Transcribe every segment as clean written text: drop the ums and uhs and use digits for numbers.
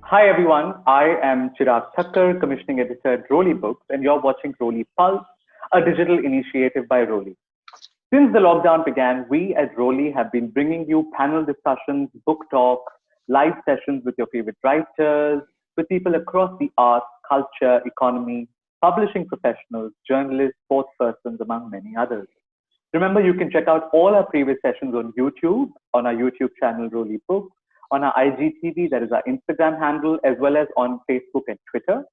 Hi everyone, I am Chirag Thakkar, commissioning editor at Roli Books, and you're watching Roli Pulse, a digital initiative by Roli. Since the lockdown began, we at Roli have been bringing you panel discussions, book talks, live sessions with your favorite writers, with people across the arts, culture, economy, publishing professionals, journalists, sports persons, among many others. Remember, you can check out all our previous sessions on YouTube, on our YouTube channel, Roli Books, on our IGTV, that is our Instagram handle, as well as on Facebook and Twitter.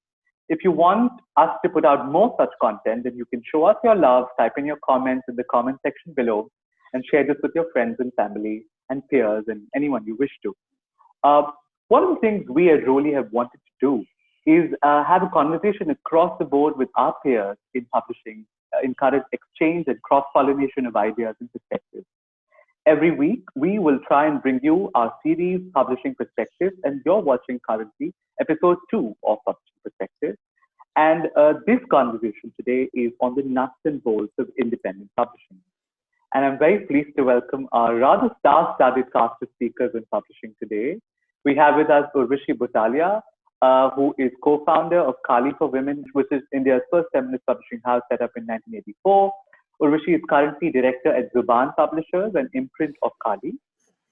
If you want us to put out more such content, then you can show us your love, type in your comments in the comment section below, and share this with your friends and family and peers and anyone you wish to. One of the things we at Roli have wanted to do is have a conversation across the board with our peers in publishing, encourage exchange and cross-pollination of ideas and perspectives. Every week, we will try and bring you our series, Publishing Perspectives, and you're watching currently episode 2 of Publishing Perspectives. And this conversation today is on the nuts and bolts of independent publishing. And I'm very pleased to welcome our rather star-studded cast of speakers in publishing today. We have with us Urvashi Butalia, who is co-founder of Kali for Women, which is India's first feminist publishing house set up in 1984. Urvashi is currently director at Zubaan Publishers, an imprint of Kali.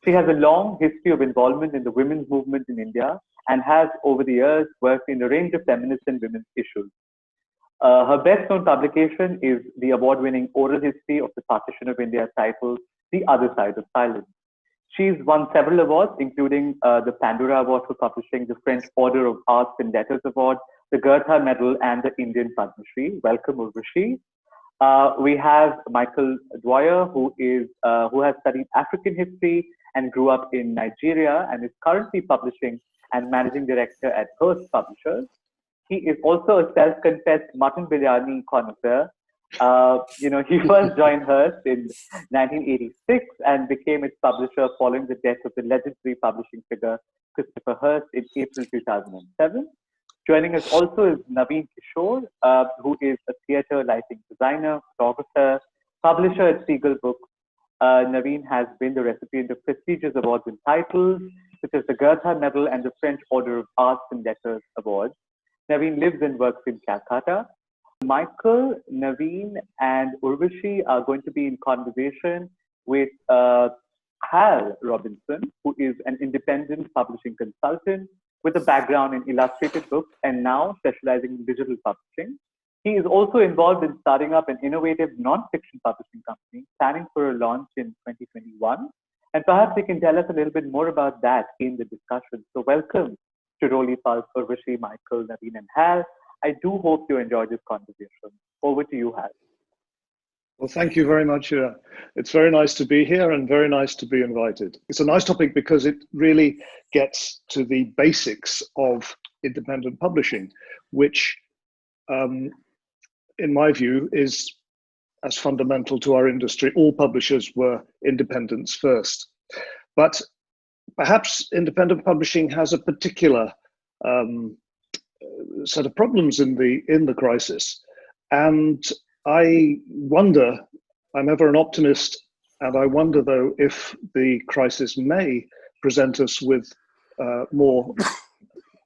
She has a long history of involvement in the women's movement in India and has, over the years, worked in a range of feminist and women's issues. Her best-known publication is the award-winning oral history of the partition of India titled The Other Side of Silence. She's won several awards, including the Pandora Award for Publishing, the French Order of Arts and Letters Award, the Goethe Medal, and the Indian Padma Shri. Welcome, Urvashi. We have Michael Dwyer, who has studied African history and grew up in Nigeria and is currently publishing and managing director at Hurst Publishers. He is also a self-confessed mutton biryani connoisseur. He first joined Hurst in 1986 and became its publisher following the death of the legendary publishing figure Christopher Hurst in April 2007. Joining us also is Naveen Kishore, who is a theatre lighting designer, photographer, publisher at Seagull Books. Naveen has been the recipient of prestigious awards and titles, such as the Goethe Medal and the French Order of Arts and Letters Awards. Naveen lives and works in Calcutta. Michael, Naveen, and Urvashi are going to be in conversation with Hal Robinson, who is an independent publishing consultant with a background in illustrated books and now specializing in digital publishing. He is also involved in starting up an innovative non-fiction publishing company, planning for a launch in 2021. And perhaps he can tell us a little bit more about that in the discussion. So welcome to Roli Pulse, Urvashi, Michael, Naveen, and Hal. I do hope you enjoyed this conversation. Over to you, Hal. Well, thank you very much. It's very nice to be here and very nice to be invited. It's a nice topic because it really gets to the basics of independent publishing, which, in my view, is as fundamental to our industry. All publishers were independents first. But perhaps independent publishing has a particular set of problems in the crisis. And I wonder, I'm ever an optimist, and I wonder though if the crisis may present us with more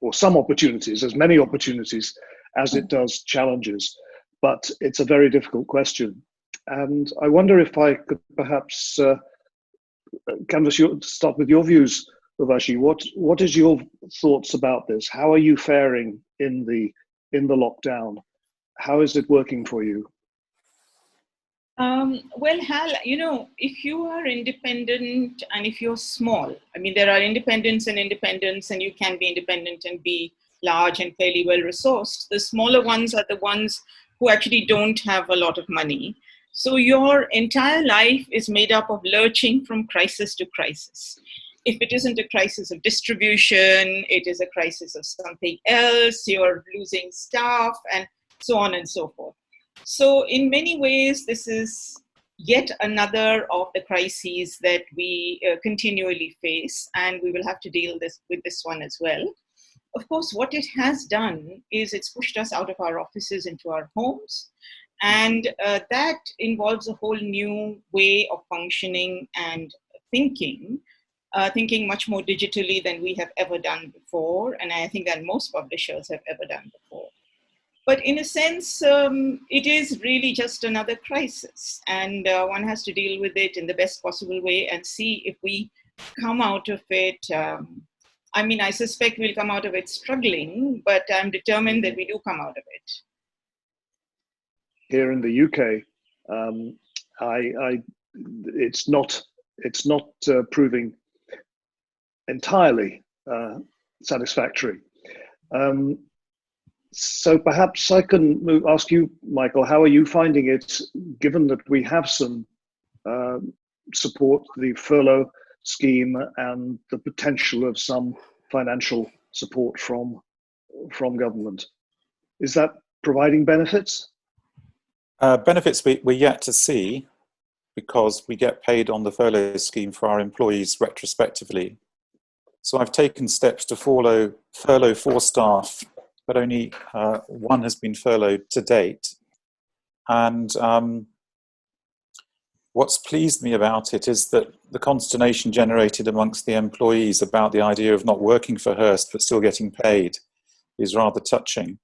or some opportunities, as many opportunities as it does challenges. But it's a very difficult question. And I wonder if I could perhaps start with your views, Urvashi. What is your thoughts about this? How are you faring in the lockdown? How is it working for you? Well, Hal, if you are independent and if you're small, there are independents and you can be independent and be large and fairly well resourced. The smaller ones are the ones who actually don't have a lot of money. So your entire life is made up of lurching from crisis to crisis. If it isn't a crisis of distribution, it is a crisis of something else, you're losing staff and so on and so forth. So in many ways, this is yet another of the crises that we continually face, and we will have to deal with this one as well. Of course, what it has done is it's pushed us out of our offices into our homes, and that involves a whole new way of functioning and thinking thinking much more digitally than we have ever done before, and I think that most publishers have ever done before. But in a sense, it is really just another crisis, and one has to deal with it in the best possible way and see if we come out of it. I mean, I suspect we'll come out of it struggling, but I'm determined that we do come out of it. Here in the UK, it's not proving entirely satisfactory. So perhaps I can ask you, Michael, how are you finding it, given that we have some support, the furlough scheme, and the potential of some financial support from government? Is that providing benefits? Benefits we're yet to see, because we get paid on the furlough scheme for our employees retrospectively. So I've taken steps to furlough 4 staff, but only one has been furloughed to date. And what's pleased me about it is that the consternation generated amongst the employees about the idea of not working for Hurst but still getting paid is rather touching.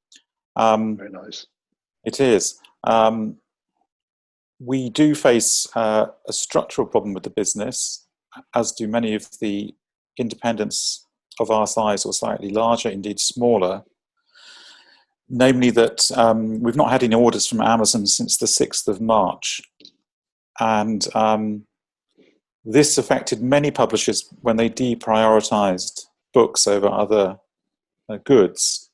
Very nice. It is. We do face a structural problem with the business, as do many of the independents of our size or slightly larger, indeed smaller. Namely that we've not had any orders from Amazon since the 6th of March. And this affected many publishers when they deprioritized books over other goods.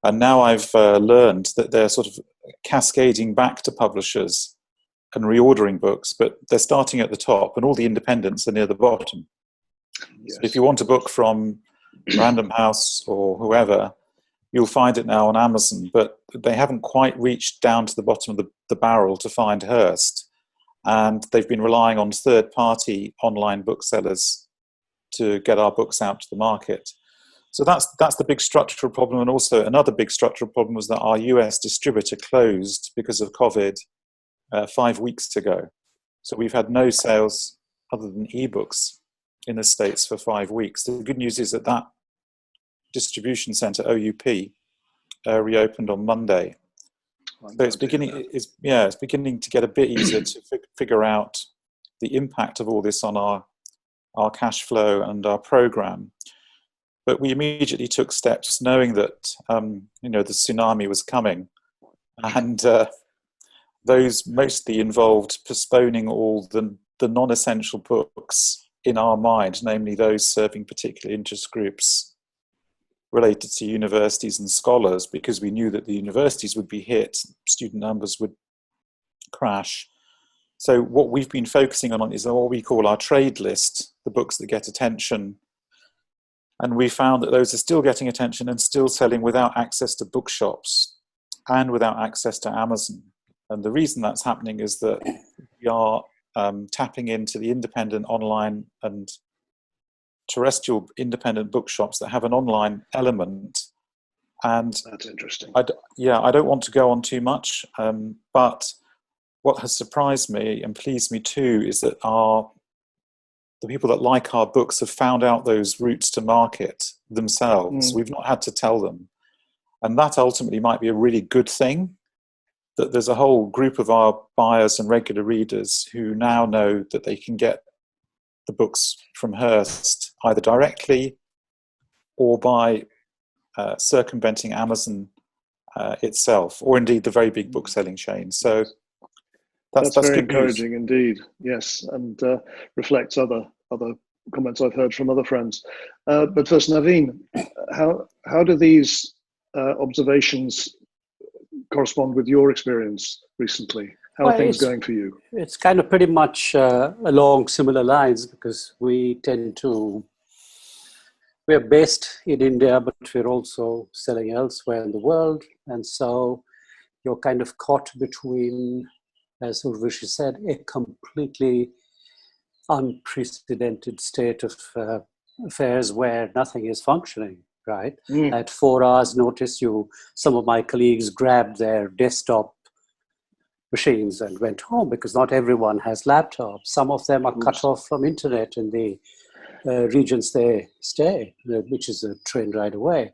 And now I've learned that they're sort of cascading back to publishers and reordering books, but they're starting at the top and all the independents are near the bottom. Yes. So if you want a book from Random House or whoever, you'll find it now on Amazon, but they haven't quite reached down to the bottom of the barrel to find Hurst. And they've been relying on third-party online booksellers to get our books out to the market. So that's the big structural problem. And also another big structural problem was that our US distributor closed because of COVID 5 weeks ago. So we've had no sales other than ebooks in the States for 5 weeks. The good news is that distribution center, OUP, reopened on Monday. So it's beginning to get a bit easier to figure out the impact of all this on our cash flow and our program. But we immediately took steps knowing that the tsunami was coming, and those mostly involved postponing all the non-essential books in our mind, namely those serving particular interest groups related to universities and scholars, because we knew that the universities would be hit, student numbers would crash. So what we've been focusing on is what we call our trade list, the books that get attention. And we found that those are still getting attention and still selling without access to bookshops and without access to Amazon. And the reason that's happening is that we are tapping into the independent online and terrestrial independent bookshops that have an online element. And that's interesting. I don't want to go on too much, but what has surprised me and pleased me too is that the people that like our books have found out those routes to market themselves. We've not had to tell them. And that ultimately might be a really good thing, that there's a whole group of our buyers and regular readers who now know that they can get the books from Hurst either directly or by circumventing Amazon itself, or indeed the very big book-selling chains. So that's very good encouraging news. Indeed. Yes, and reflects other comments I've heard from other friends. But first, Naveen, how do these observations correspond with your experience recently? How are things going for you? It's kind of pretty much along similar lines, because we're based in India, but we're also selling elsewhere in the world. And so you're kind of caught between, as Urvashi said, a completely unprecedented state of affairs where nothing is functioning, right? At 4 hours notice, some of my colleagues grabbed their desktop machines and went home, because not everyone has laptops. Some of them are cut off from internet in the regions they stay, which is a train ride away.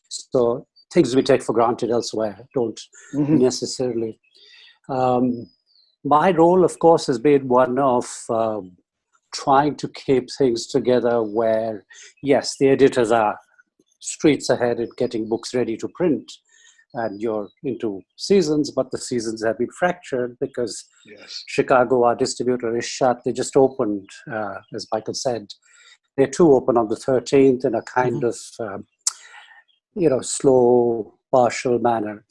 So things we take for granted elsewhere don't necessarily. My role, of course, has been one of trying to keep things together where, yes, the editors are streets ahead at getting books ready to print, and you're into seasons, but the seasons have been fractured because Chicago, our distributor, is shut. They just opened, as Michael said. They're too open on the 13th in a kind of, slow, partial manner.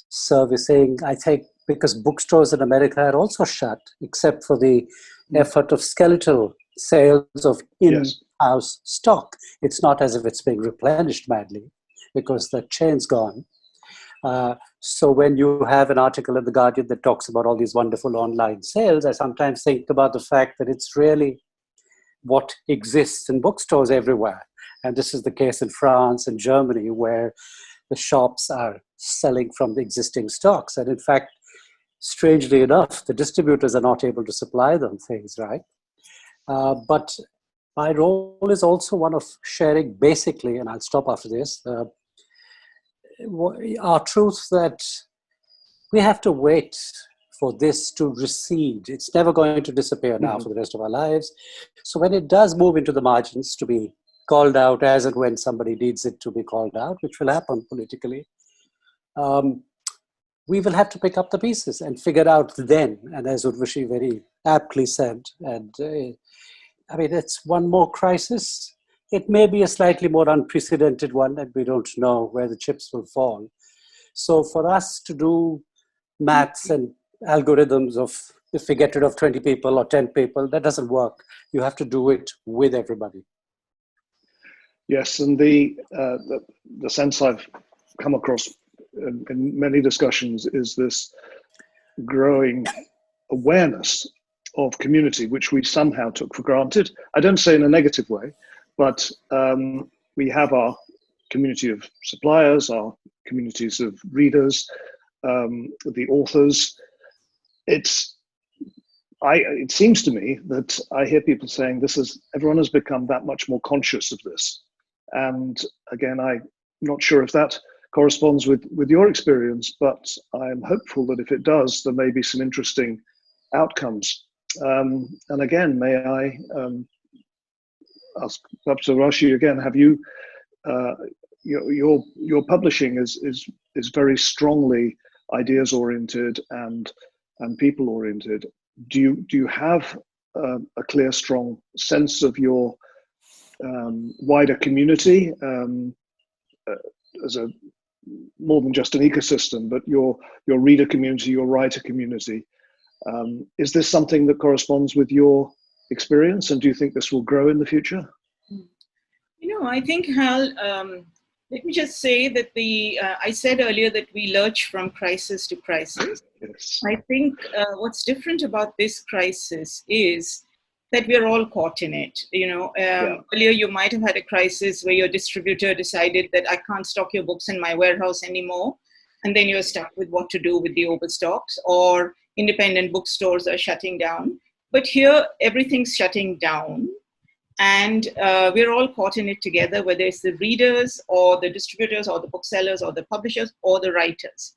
Servicing, I think, because bookstores in America are also shut, except for the effort of skeletal sales of in-house stock. It's not as if it's being replenished madly because the chain's gone. So when you have an article in The Guardian that talks about all these wonderful online sales, I sometimes think about the fact that it's really what exists in bookstores everywhere. And this is the case in France and Germany, where the shops are selling from the existing stocks. And in fact, strangely enough, the distributors are not able to supply them things, right? But my role is also one of sharing basically, and I'll stop after this, our truth that we have to wait for this to recede. It's never going to disappear now for the rest of our lives. So when it does move into the margins to be called out as and when somebody needs it to be called out, which will happen politically, we will have to pick up the pieces and figure out then, and as Urvashi very aptly said, and it's one more crisis. It may be a slightly more unprecedented one, and we don't know where the chips will fall. So for us to do maths and algorithms of if we get rid of 20 people or 10 people, that doesn't work. You have to do it with everybody. Yes, and the sense I've come across in many discussions is this growing awareness of community, which we somehow took for granted. I don't say in a negative way, but we have our community of suppliers, our communities of readers, the authors. It seems to me that I hear people saying everyone has become that much more conscious of this. And again, I'm not sure if that corresponds with your experience, but I'm hopeful that if it does, there may be some interesting outcomes. And again, may I ask perhaps Urvashi again, have you, your publishing is very strongly ideas oriented and people oriented. Do you have a clear, strong sense of your wider community as a more than just an ecosystem, but your reader community, your writer community? Is this something that corresponds with your experience, and do you think this will grow in the future? I think, Hal, let me just say that I said earlier that we lurch from crisis to crisis. Yes. I think what's different about this crisis is that we're all caught in it. Earlier you might have had a crisis where your distributor decided that I can't stock your books in my warehouse anymore. And then you're stuck with what to do with the overstocks, or independent bookstores are shutting down. But here, everything's shutting down. And we're all caught in it together, whether it's the readers or the distributors or the booksellers or the publishers or the writers.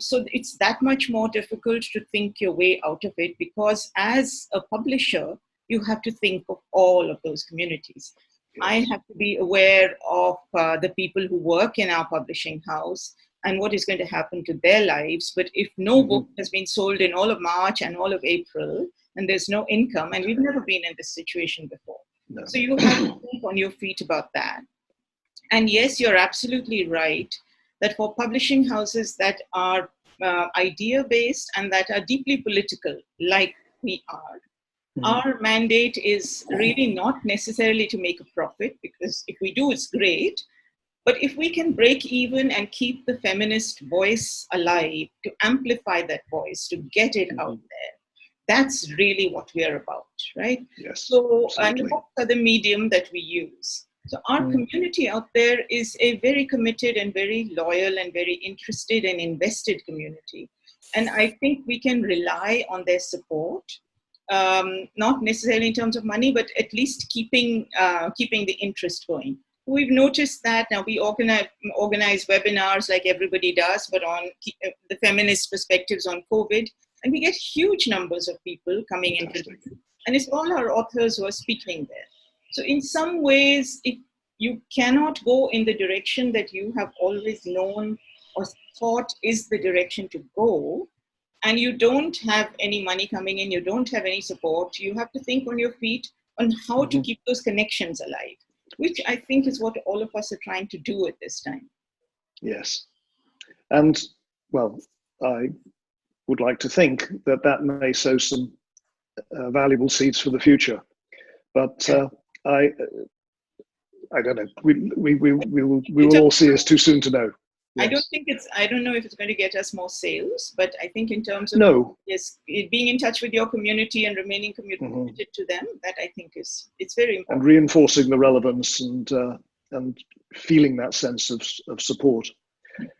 So it's that much more difficult to think your way out of it, because as a publisher, you have to think of all of those communities. I have to be aware of the people who work in our publishing house and what is going to happen to their lives. But if no book has been sold in all of March and all of April, and there's no income, and we've never been in this situation before. No. So you have to think on your feet about that. And yes, you're absolutely right that for publishing houses that are idea-based and that are deeply political, like we are, our mandate is really not necessarily to make a profit, because if we do, it's great. But if we can break even and keep the feminist voice alive, to amplify that voice, to get it out there, that's really what we're about, right? Yes. So, absolutely. and the books are the medium that we use. So our community out there is a very committed and very loyal and very interested and invested community. And I think we can rely on their support. not necessarily in terms of money, but at least keeping the interest going. We've noticed that now we organize webinars like everybody does, but on the feminist perspectives on COVID, and we get huge numbers of people coming into it. And it's all our authors who are speaking there. So in some ways, if you cannot go in the direction that you have always known or thought is the direction to go, and you don't have any money coming in, you don't have any support, you have to think on your feet on how to keep those connections alive, which I think is what all of us are trying to do at this time. Yes. And, well, I would like to think that that may sow some valuable seeds for the future. But I don't know. We will all see. It's too soon to know. Yes. I don't know if it's going to get us more sales, but I think in terms of being in touch with your community and remaining committed to them, that I think it's very important. And reinforcing the relevance and feeling that sense of support.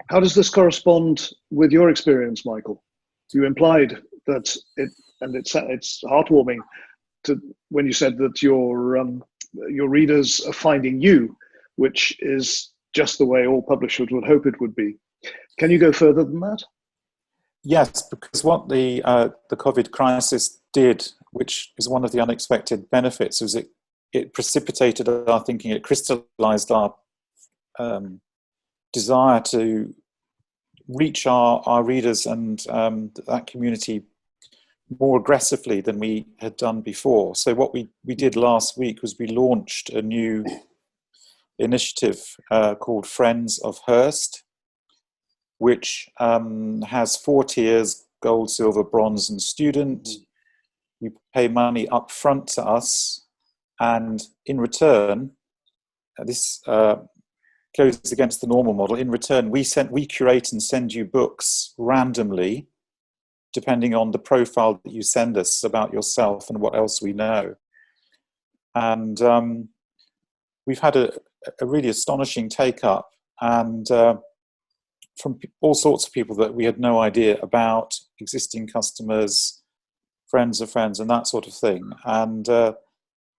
How does this correspond with your experience, Michael? You implied that it's heartwarming when you said that your readers are finding you, which is just the way all publishers would hope it would be. Can you go further than that? Yes, because what the COVID crisis did, which is one of the unexpected benefits, was it precipitated our thinking. It crystallized our desire to reach our readers and that community more aggressively than we had done before. So what we did last week was we launched a new initiative called Friends of Hurst, which has 4 tiers: gold, silver, bronze, and student. You pay money up front to us, and in return, this goes against the normal model. In return, we curate and send you books randomly, depending on the profile that you send us about yourself and what else we know. And we've had a really astonishing take-up, and from all sorts of people that we had no idea about, existing customers, friends of friends, and that sort of thing. And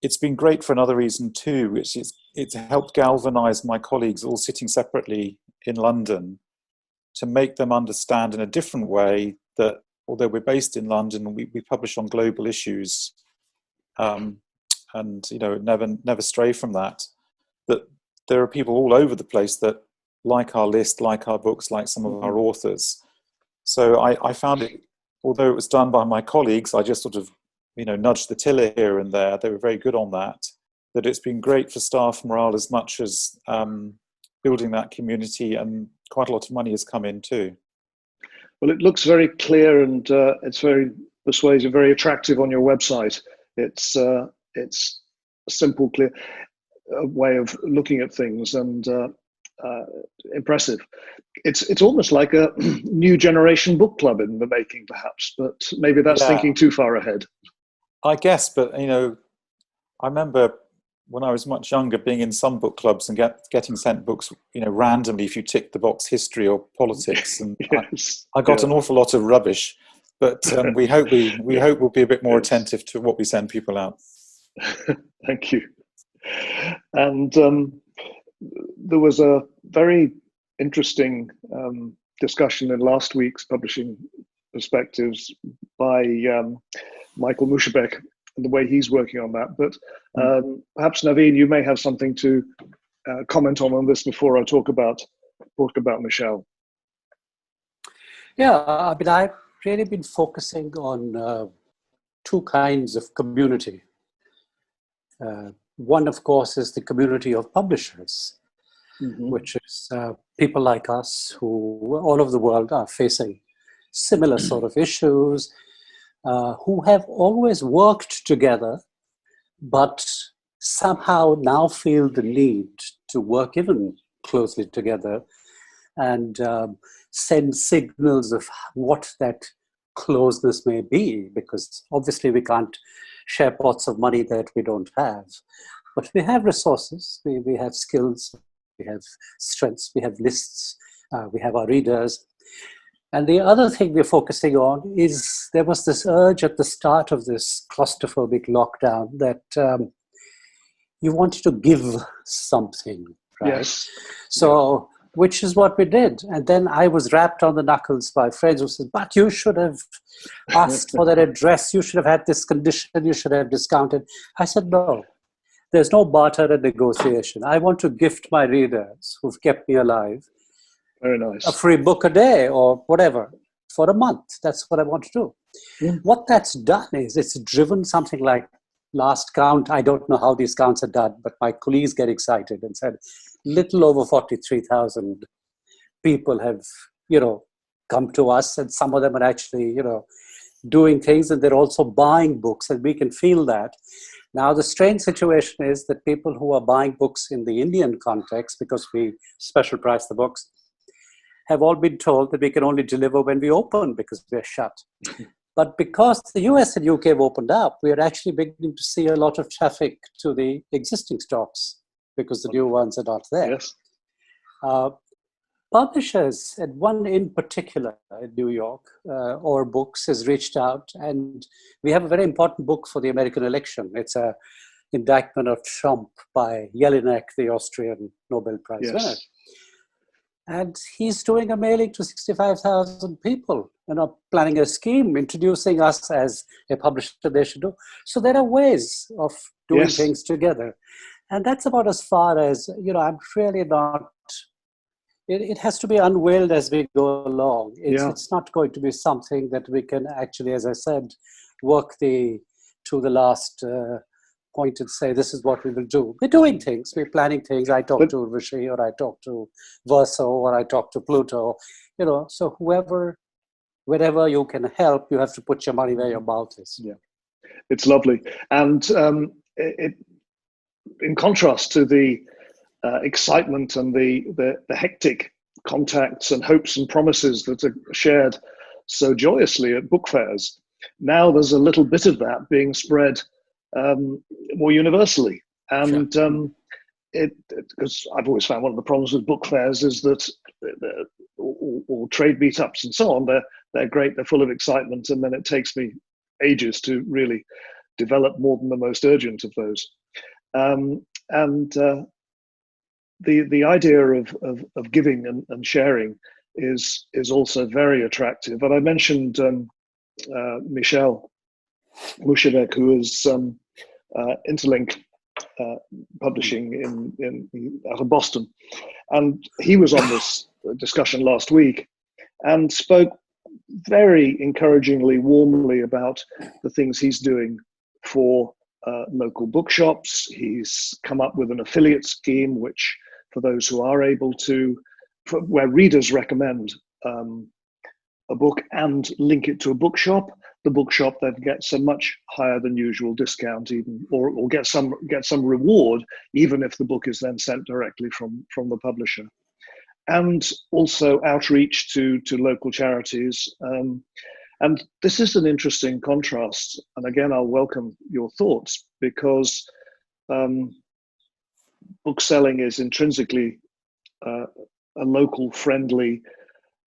it's been great for another reason too, which is it's helped galvanize my colleagues all sitting separately in London to make them understand in a different way that although we're based in London, we publish on global issues, and never stray from that there are people all over the place that like our list, like our books, like some of our authors. So I found it, although it was done by my colleagues, I just sort of, nudged the tiller here and there. They were very good on that it's been great for staff morale as much as building that community, and quite a lot of money has come in too. Well, it looks very clear, and it's very persuasive, very attractive on your website. It's a simple, clear way of looking at things, and impressive. It's almost like a new generation book club in the making, perhaps, but maybe that's thinking too far ahead. I guess, but I remember when I was much younger being in some book clubs and getting sent books, randomly if you tick the box history or politics, and yes. I got an awful lot of rubbish, but we hope we'll be a bit more attentive to what we send people out. Thank you. And there was a very interesting discussion in last week's Publishing Perspectives by Michael Mushabek and the way he's working on that. But perhaps, Naveen, you may have something to comment on this before I talk about Michelle. Yeah, I've really been focusing on 2 kinds of community. One, of course, is the community of publishers, which is people like us who all over the world are facing similar sort of issues, who have always worked together, but somehow now feel the need to work even closely together and send signals of what that closeness may be, because obviously we can't share pots of money that we don't have. But we have resources, we have skills, we have strengths, we have lists, we have our readers. And the other thing we're focusing on is there was this urge at the start of this claustrophobic lockdown that you wanted to give something, right? Yes. So, which is what we did. And then I was rapped on the knuckles by friends who said, but you should have asked for that address. You should have had this condition. You should have discounted. I said, no, there's no barter and negotiation. I want to gift my readers who've kept me alive Very nice. a free book a day or whatever for a month. That's what I want to do. Yeah. What that's done is it's driven something like last count. I don't know how these counts are done, but my colleagues get excited and said, little over 43,000 people have, come to us, and some of them are actually, doing things, and they're also buying books, and we can feel that. Now, the strange situation is that people who are buying books in the Indian context, because we special price the books, have all been told that we can only deliver when we open because we're shut. But because the US and UK have opened up, we are actually beginning to see a lot of traffic to the existing stocks because the new ones are not there. Yes. Publishers, and one in particular in New York, Or Books, has reached out, and we have a very important book for the American election. It's an indictment of Trump by Jelinek, the Austrian Nobel Prize winner. And he's doing a mailing to 65,000 people, planning a scheme, introducing us as a publisher they should do. So there are ways of doing things together. And that's about as far as, I'm really not, it has to be unveiled as we go along. It's not going to be something that we can actually, as I said, work to the last point and say, this is what we will do. We're doing things, we're planning things. I talk to Urvashi, or I talk to Verso, or I talk to Pluto, so wherever you can help, you have to put your money where your mouth is. Yeah, it's lovely. And in contrast to the excitement and the hectic contacts and hopes and promises that are shared so joyously at book fairs, now there's a little bit of that being spread more universally. And because I've always found one of the problems with book fairs is that or trade meetups and so on, they're great, they're full of excitement, and then it takes me ages to really develop more than the most urgent of those. The idea of giving and sharing is also very attractive. And I mentioned Michel Mushevek, who is Interlink Publishing out of Boston, and he was on this discussion last week and spoke very encouragingly, warmly about the things he's doing for local bookshops. He's come up with an affiliate scheme, which for those who are able to, where readers recommend a book and link it to a bookshop, the bookshop then gets a much higher than usual discount, even or get some reward, even if the book is then sent directly from the publisher. And also outreach to local charities. And this is an interesting contrast. And again, I'll welcome your thoughts, because bookselling is intrinsically a local friendly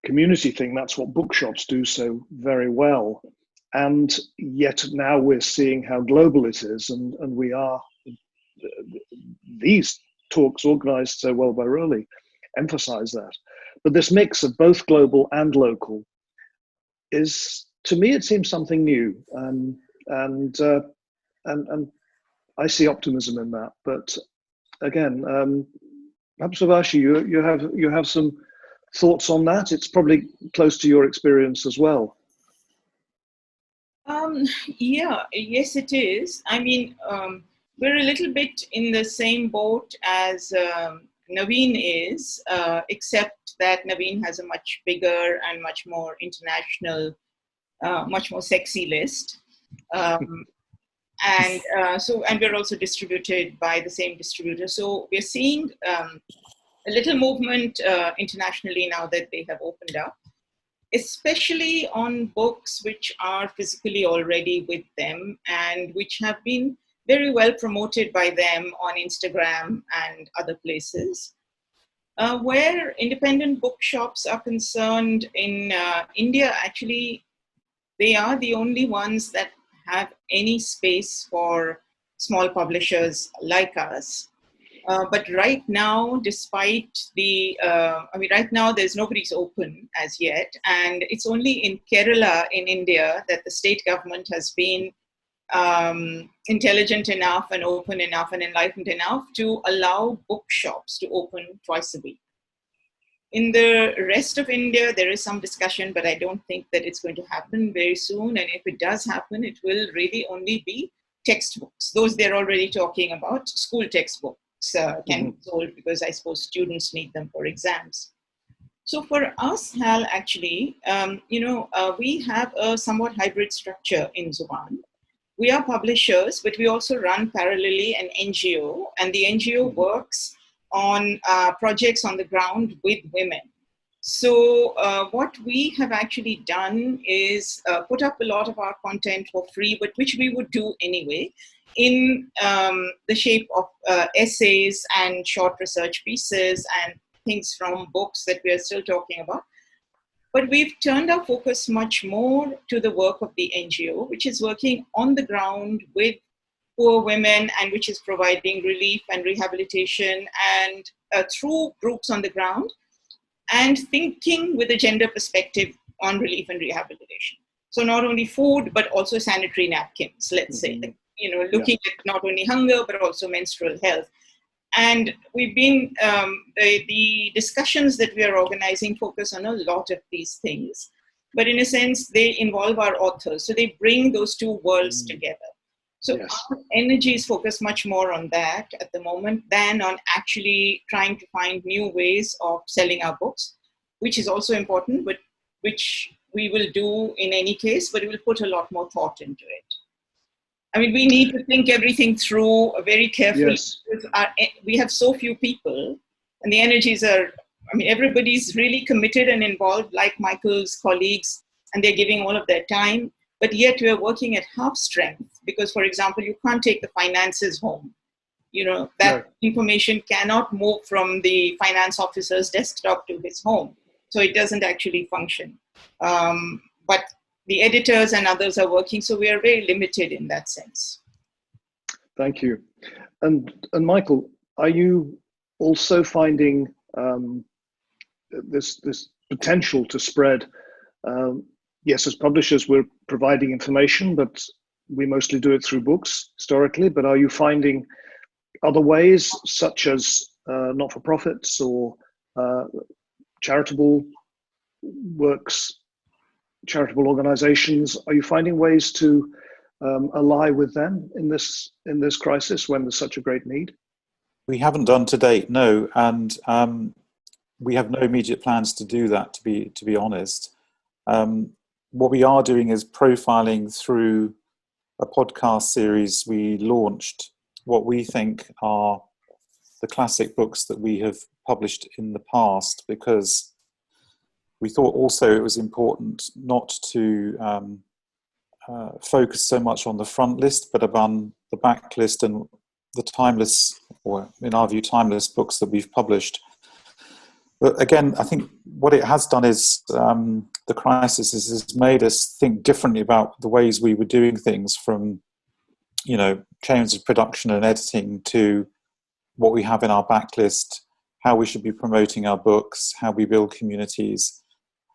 community thing. That's what bookshops do so very well. And yet now we're seeing how global it is. And we are, these talks organized so well by Roli emphasize that. But this mix of both global and local is, to me, it seems something new, and I see optimism in that. But again, perhaps Urvashi, you have some thoughts on that. It's probably close to your experience as well. Yes, it is. I mean, we're a little bit in the same boat as Naveen is, except that Naveen has a much bigger and much more international, much more sexy list. And we're also distributed by the same distributor. So we're seeing a little movement internationally now that they have opened up, especially on books which are physically already with them and which have been very well promoted by them on Instagram and other places. Where independent bookshops are concerned in India, actually, they are the only ones that have any space for small publishers like us. But right now, despite right now there's nobody's open as yet. And it's only in Kerala in India that the state government has been intelligent enough and open enough and enlightened enough to allow bookshops to open twice a week. In the rest of India, there is some discussion, but I don't think that it's going to happen very soon. And if it does happen, it will really only be textbooks. Those they're already talking about, school textbooks can be sold because I suppose students need them for exams. So for us, Hal, actually, we have a somewhat hybrid structure in Zubaan. We are publishers, but we also run parallelly an NGO, and the NGO works on projects on the ground with women. So what we have actually done is put up a lot of our content for free, but which we would do anyway, in the shape of essays and short research pieces and things from books that we are still talking about. But we've turned our focus much more to the work of the NGO, which is working on the ground with poor women and which is providing relief and rehabilitation and through groups on the ground and thinking with a gender perspective on relief and rehabilitation. So not only food, but also sanitary napkins, let's say, looking at not only hunger, but also menstrual health. And we've been, the discussions that we are organizing focus on a lot of these things, but in a sense, they involve our authors. So they bring those two worlds together. So our energy is focused much more on that at the moment than on actually trying to find new ways of selling our books, which is also important, but which we will do in any case, but we will put a lot more thought into it. I mean, we need to think everything through very carefully. Yes. We have so few people, and the energies are, everybody's really committed and involved, like Michael's colleagues, and they're giving all of their time. But yet we're working at half strength because, for example, you can't take the finances home. That information cannot move from the finance officer's desktop to his home. So it doesn't actually function. But the editors and others are working, so we are very limited in that sense. Thank you. And Michael, are you also finding this potential to spread? Yes, as publishers, we're providing information, but we mostly do it through books historically. But are you finding other ways, such as not-for-profits or charitable works, charitable organizations? Are you finding ways to ally with them in this crisis when there's such a great need? We haven't done to date, no, and we have no immediate plans to do that. To be honest. What we are doing is profiling through a podcast series we launched what we think are the classic books that we have published in the past, because we thought also it was important not to focus so much on the front list, but upon the back list and the timeless, or in our view, timeless books that we've published. But again, I think what it has done is the crisis has made us think differently about the ways we were doing things, from chains of production and editing to what we have in our backlist, how we should be promoting our books, how we build communities,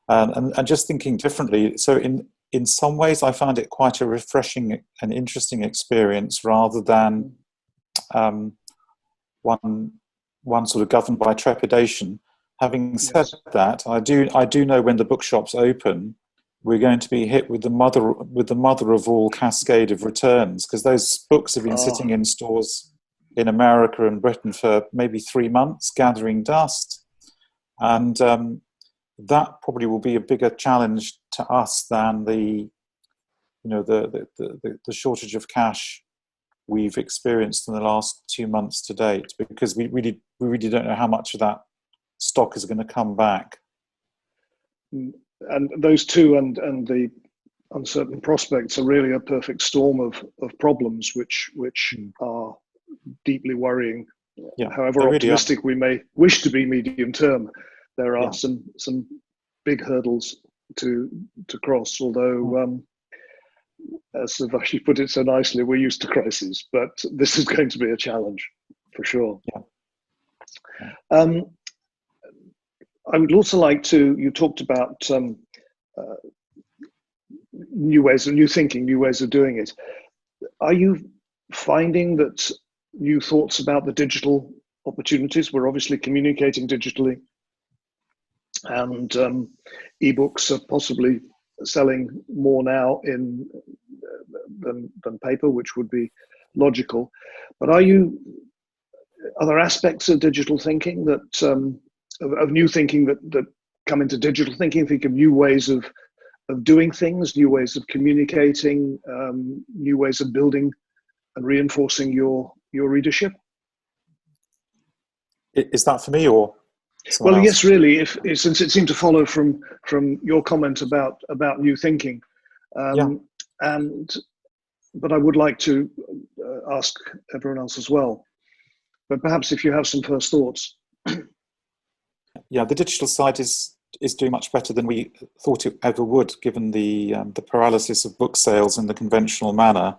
and just thinking differently. So in some ways, I found it quite a refreshing and interesting experience, rather than one sort of governed by trepidation. Having said that, I do know when the bookshops open, we're going to be hit with the mother of all cascade of returns, because those books have been sitting in stores in America and Britain for maybe 3 months, gathering dust, and that probably will be a bigger challenge to us than the shortage of cash we've experienced in the last 2 months to date, because we really don't know how much of that stock is going to come back. And those two and the uncertain prospects are really a perfect storm of problems which are deeply worrying however optimistic we may wish to be medium term, there are some big hurdles to cross. Although, as Urvashi put it so nicely, we're used to crises, but this is going to be a challenge for sure. I would also like to, you talked about new ways of new thinking, new ways of doing it. Are you finding that new thoughts about the digital opportunities? We're obviously communicating digitally, and ebooks are possibly selling more now than paper, which would be logical. But are there aspects of digital thinking that of new thinking that come into digital thinking? Think of new ways of doing things, new ways of communicating, new ways of building and reinforcing your readership. Is that for me or someone well else? Yes, really, since it seemed to follow from your comment about new thinking. But I would like to ask everyone else as well, but perhaps if you have some first thoughts. Yeah, the digital side is doing much better than we thought it ever would, given the paralysis of book sales in the conventional manner.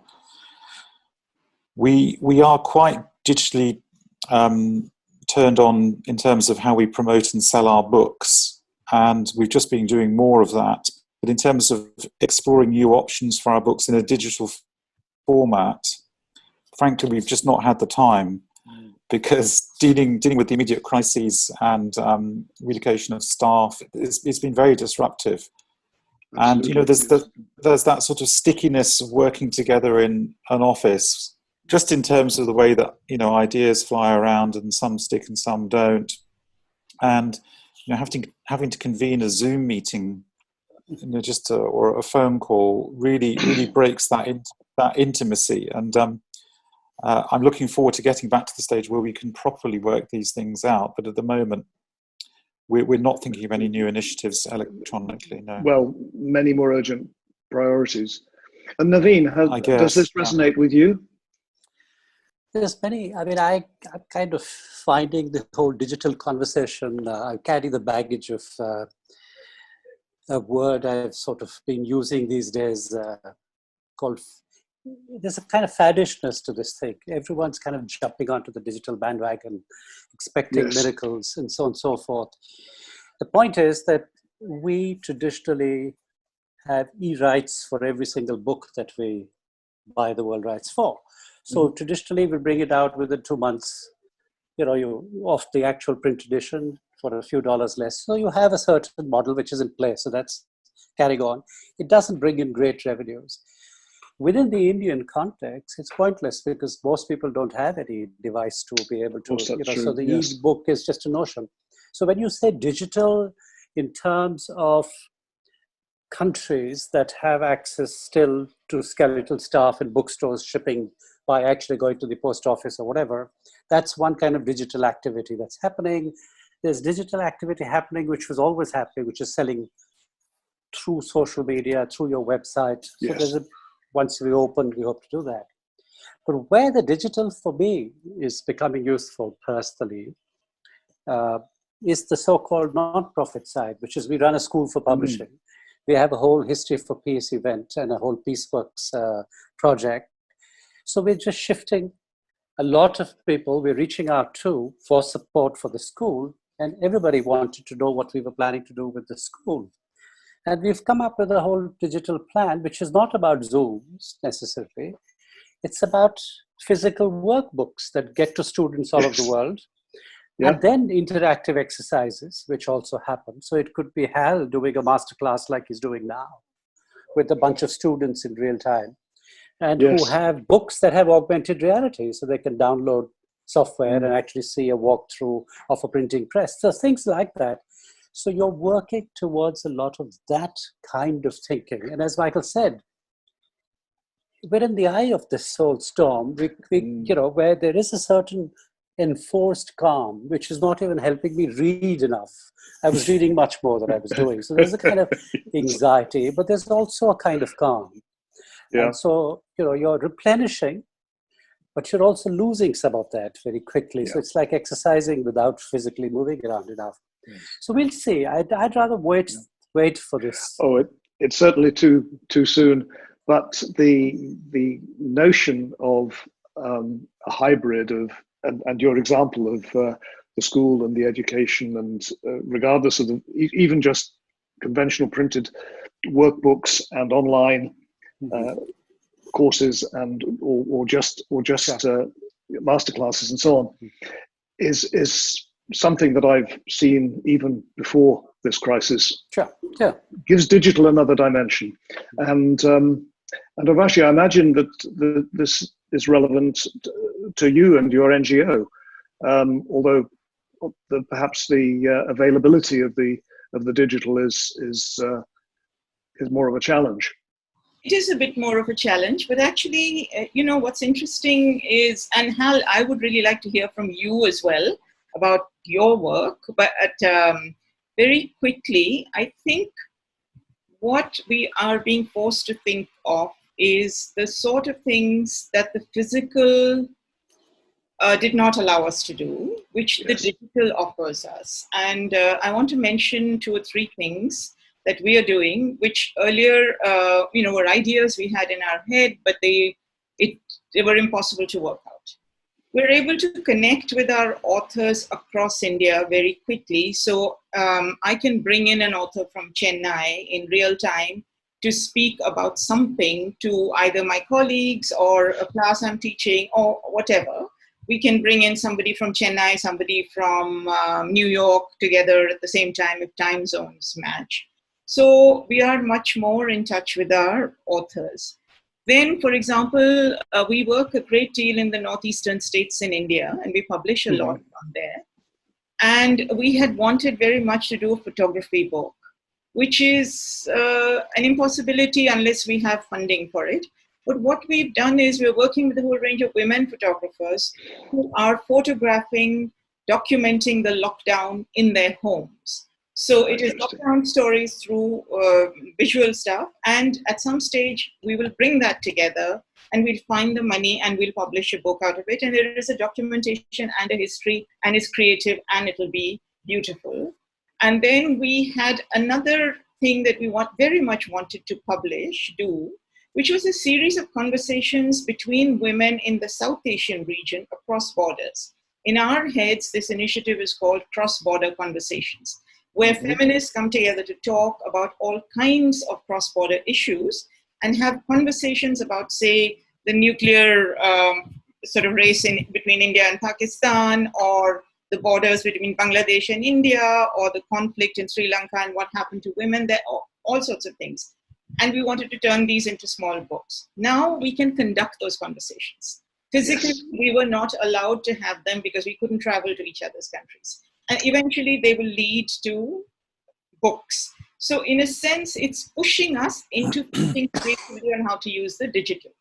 We are quite digitally turned on in terms of how we promote and sell our books, and we've just been doing more of that. But in terms of exploring new options for our books in a digital format, frankly, we've just not had the time, because dealing with the immediate crises and relocation of staff, it's been very disruptive. Absolutely. And there's that sort of stickiness of working together in an office, just in terms of the way that ideas fly around and some stick and some don't, and having to convene a Zoom meeting, or a phone call really breaks that intimacy. And I'm looking forward to getting back to the stage where we can properly work these things out. But at the moment, we're not thinking of any new initiatives electronically. No. Well, many more urgent priorities. And Naveen, does this resonate with you? There's many. I mean, I'm kind of finding the whole digital conversation. I carry the baggage of a word I've sort of been using these days called. There's a kind of faddishness to this thing. Everyone's kind of jumping onto the digital bandwagon, expecting miracles and so on and so forth. The point is that we traditionally have e-rights for every single book that we buy the world rights for. So traditionally, we bring it out within 2 months, you off the actual print edition for a few dollars less. So you have a certain model which is in place. So that's carrying on. It doesn't bring in great revenues. Within the Indian context, it's pointless because most people don't have any device to be able to, so the e-book is just a notion. So when you say digital in terms of countries that have access still to skeletal staff in bookstores shipping by actually going to the post office or whatever, that's one kind of digital activity that's happening. There's digital activity happening, which was always happening, which is selling through social media, through your website. So there's once we open, we hope to do that. But where the digital for me is becoming useful personally is the so-called non-profit side, which is we run a school for publishing. We have a whole History for Peace event and a whole Peaceworks project. So we're just shifting a lot of people we're reaching out to for support for the school, and everybody wanted to know what we were planning to do with the school. And we've come up with a whole digital plan, which is not about Zooms necessarily. It's about physical workbooks that get to students all over the world. And then interactive exercises, which also happen. So it could be Hal doing a masterclass like he's doing now with a bunch of students in real time, and who have books that have augmented reality, so they can download software and actually see a walkthrough of a printing press. So things like that. So you're working towards a lot of that kind of thinking. And as Michael said, we're in the eye of this whole storm, where there is a certain enforced calm, which is not even helping me read enough. I was reading much more than I was doing. So there's a kind of anxiety, but there's also a kind of calm. And so, you're replenishing, but you're also losing some of that very quickly. Yeah. So it's like exercising without physically moving around enough. Yes. So we'll see. I'd rather wait for this. Oh, it's certainly too soon. But the notion of a hybrid of, and your example of the school and the education, and regardless of even just conventional printed workbooks and online courses and or just masterclasses and so on, is something that I've seen even before this crisis. Sure. Yeah. Gives digital another dimension, and Urvashi, I imagine that this is relevant to you and your NGO, although perhaps the availability of the digital is more of a challenge. It is a bit more of a challenge, but actually, what's interesting is, and Hal, I would really like to hear from you as well about your work, but very quickly, I think what we are being forced to think of is the sort of things that the physical did not allow us to do, which the digital offers us. And I want to mention 2 or 3 things that we are doing, which earlier, were ideas we had in our head, but they were impossible to work out. We're able to connect with our authors across India very quickly. So I can bring in an author from Chennai in real time to speak about something to either my colleagues or a class I'm teaching or whatever. We can bring in somebody from Chennai, somebody from New York together at the same time if time zones match. So we are much more in touch with our authors. Then, for example, we work a great deal in the northeastern states in India, and we publish a lot on there. And we had wanted very much to do a photography book, which is an impossibility unless we have funding for it. But what we've done is we're working with a whole range of women photographers who are photographing, documenting the lockdown in their homes. So it is lockdown stories through visual stuff. And at some stage, we will bring that together and we'll find the money and we'll publish a book out of it. And there is a documentation and a history, and it's creative and it'll be beautiful. And then we had another thing that we very much wanted to do, which was a series of conversations between women in the South Asian region across borders. In our heads, this initiative is called Cross-Border Conversations, where feminists come together to talk about all kinds of cross-border issues and have conversations about, say, the nuclear sort of race between India and Pakistan, or the borders between Bangladesh and India, or the conflict in Sri Lanka and what happened to women there, all sorts of things. And we wanted to turn these into small books. Now we can conduct those conversations. Physically, we were not allowed to have them because we couldn't travel to each other's countries. And eventually they will lead to books. So in a sense, it's pushing us into thinking creatively on how to use the digital.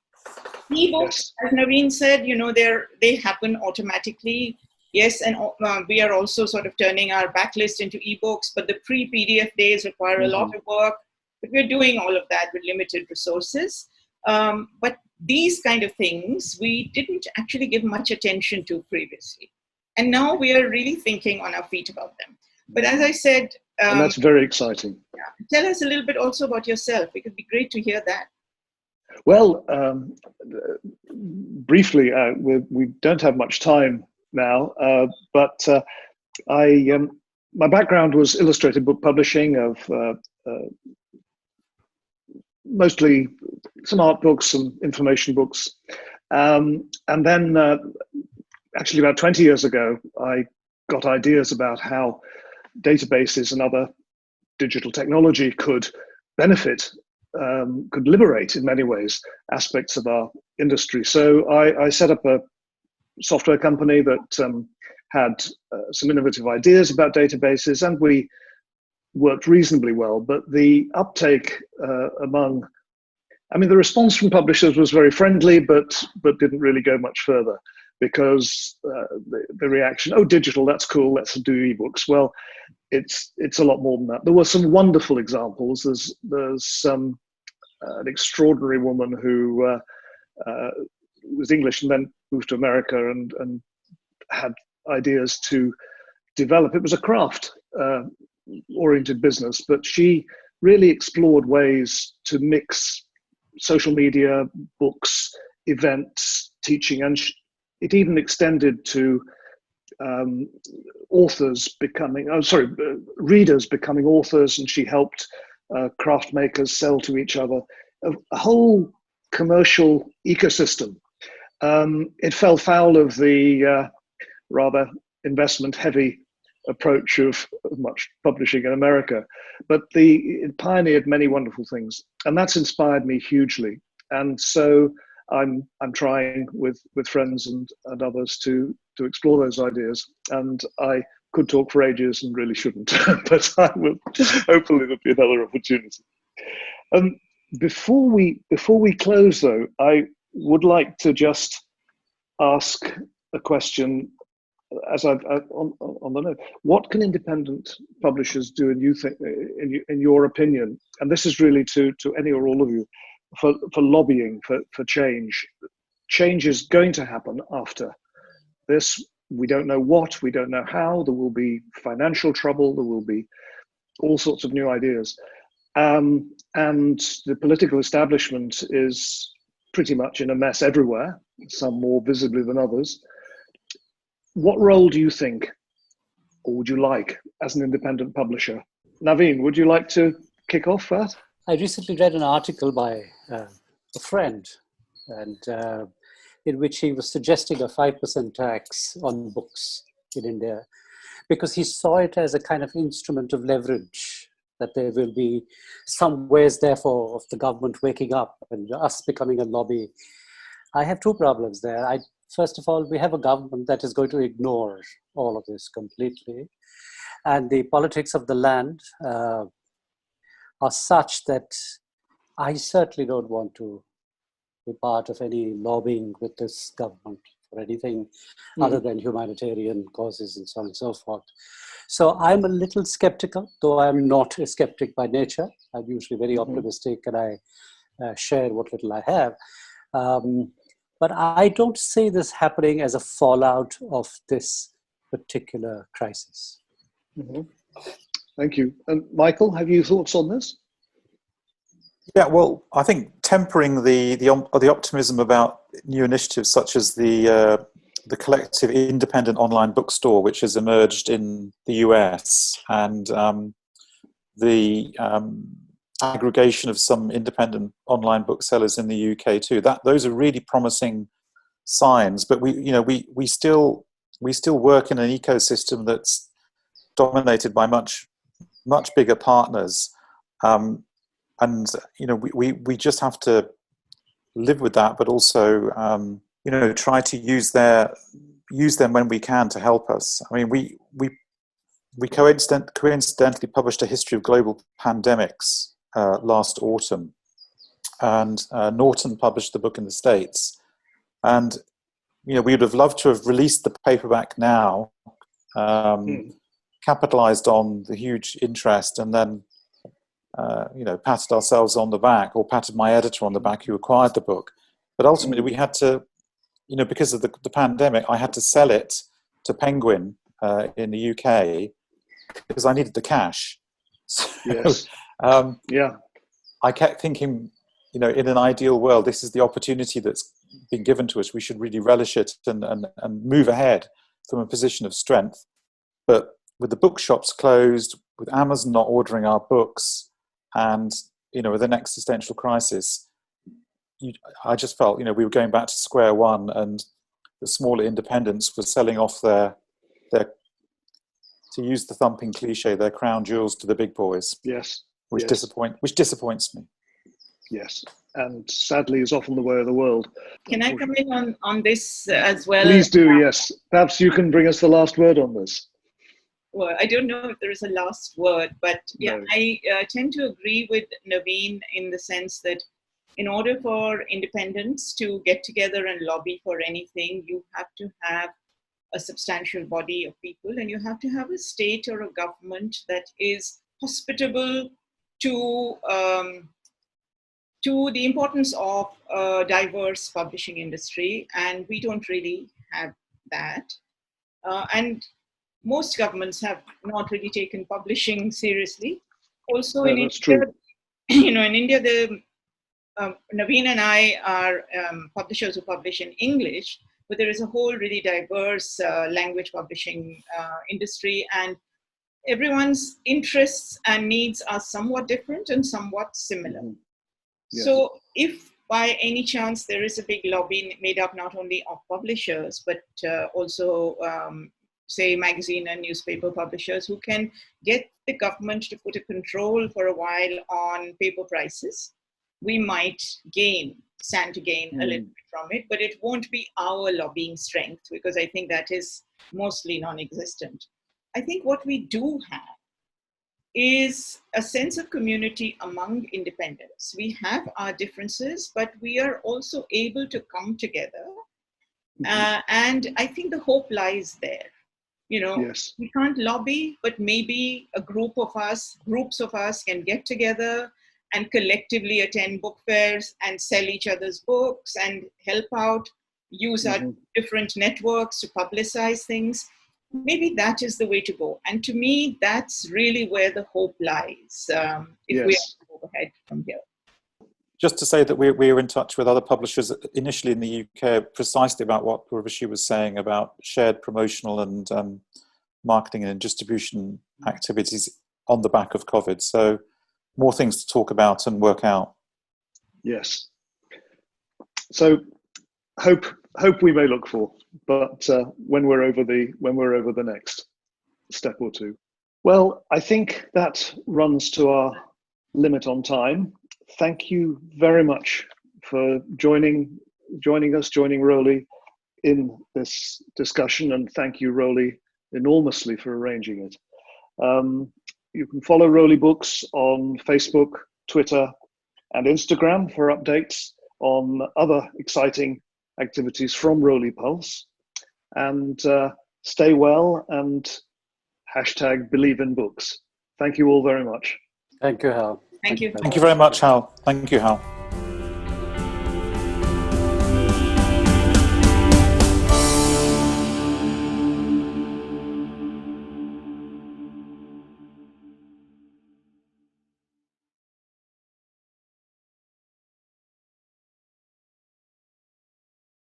Ebooks, as Naveen said, they happen automatically. Yes, and we are also sort of turning our backlist into ebooks, but the pre-PDF days require a lot of work. But we're doing all of that with limited resources. But these kind of things, we didn't actually give much attention to previously. And now we are really thinking on our feet about them. But as I said... and that's very exciting. Yeah, tell us a little bit also about yourself. It would be great to hear that. Well, briefly, we don't have much time now, but my background was illustrated book publishing of mostly some art books, some information books. And then actually about 20 years ago, I got ideas about how databases and other digital technology could benefit, could liberate in many ways aspects of our industry. So I set up a software company that had some innovative ideas about databases, and we worked reasonably well. But the uptake the response from publishers was very friendly, but didn't really go much further, because the reaction, oh, digital, that's cool, let's do ebooks. Well, it's a lot more than that. There were some wonderful examples. There's an extraordinary woman who was English and then moved to America and had ideas to develop. It was a craft oriented business, but she really explored ways to mix social media, books, events, teaching, and it even extended to readers becoming authors, and she helped craft makers sell to each other. A whole commercial ecosystem. It fell foul of the rather investment-heavy approach of much publishing in America, but it pioneered many wonderful things, and that's inspired me hugely. And so I'm trying with friends and others to explore those ideas. And I could talk for ages and really shouldn't, but I will. Hopefully there'll be another opportunity. Before we close, though, I would like to just ask a question. As I've on the note, what can independent publishers do, and you think, in your opinion, and this is really to any or all of you, for lobbying for change? Change is going to happen after this. We don't know what, we don't know how. There will be financial trouble. There will be all sorts of new ideas, and the political establishment is pretty much in a mess everywhere. Some more visibly than others. What role do you think, or would you like, as an independent publisher? Naveen, would you like to kick off first? I recently read an article by a friend, and in which he was suggesting a 5% tax on books in India, because he saw it as a kind of instrument of leverage, that there will be some ways, therefore, of the government waking up and us becoming a lobby. I have two problems there. First of all, we have a government that is going to ignore all of this completely. And the politics of the land are such that I certainly don't want to be part of any lobbying with this government for anything other than humanitarian causes and so on and so forth. So I'm a little skeptical, though I'm not a skeptic by nature. I'm usually very optimistic, and I share what little I have. But I don't see this happening as a fallout of this particular crisis. Thank you. And Michael, have you thoughts on this? Yeah, well, I think tempering the optimism about new initiatives such as the collective independent online bookstore, which has emerged in the US, and the aggregation of some independent online booksellers in the UK too. Those are really promising signs. But we still work in an ecosystem that's dominated by much bigger partners, and we just have to live with that, but also try to use them when we can to help us. I mean, we coincidentally published a history of global pandemics last autumn, and Norton published the book in the States, and we would have loved to have released the paperback now, capitalized on the huge interest, and then patted ourselves on the back, or patted my editor on the back who acquired the book. But ultimately we had to, because of the pandemic, I had to sell it to Penguin in the UK because I needed the cash. So, yes. I kept thinking, in an ideal world, this is the opportunity that's been given to us. We should really relish it and move ahead from a position of strength. But with the bookshops closed, with Amazon not ordering our books, and with an existential crisis, I just felt we were going back to square one, and the smaller independents were selling off their, to use the thumping cliche, their crown jewels to the big boys. Yes. Which disappoints me. Yes, and sadly is often the way of the world. Can I come in on this as well? Please do, yes. Perhaps you can bring us the last word on this. Well, I don't know if there is a last word, but yeah, No. I tend to agree with Naveen in the sense that in order for independents to get together and lobby for anything, you have to have a substantial body of people, and you have to have a state or a government that is hospitable to to the importance of a diverse publishing industry, and we don't really have that. And most governments have not really taken publishing seriously. Also, in that's India, true. in India, Naveen and I are publishers who publish in English, but there is a whole really diverse language publishing industry, and everyone's interests and needs are somewhat different and somewhat similar. Mm-hmm. Yes. So if by any chance there is a big lobby made up not only of publishers, but also say magazine and newspaper publishers who can get the government to put a control for a while on paper prices, we might stand to gain a little bit from it, but it won't be our lobbying strength, because I think that is mostly non-existent. I think what we do have is a sense of community among independents. We have our differences, but we are also able to come together. And I think the hope lies there. Yes. We can't lobby, but maybe groups of us can get together and collectively attend book fairs and sell each other's books and help out, use our different networks to publicize things. Maybe that is the way to go. And to me, that's really where the hope lies, if we have to go ahead from here. Just to say that we're in touch with other publishers initially in the UK precisely about what Urvashi was saying about shared promotional and marketing and distribution activities on the back of COVID. So more things to talk about and work out. Yes. So hope we may look for, but when we're over the next step or two. Well, I think that runs to our limit on time. Thank you very much for joining Roli in this discussion, and thank you, Roli, enormously for arranging it. You can follow Roli Books on Facebook, Twitter, and Instagram for updates on other exciting activities from Roli Pulse. And stay well and #BelieveInBooks. Thank you all very much. Thank you, Hal. Thank you. Thank you very much, Hal. Thank you, Hal.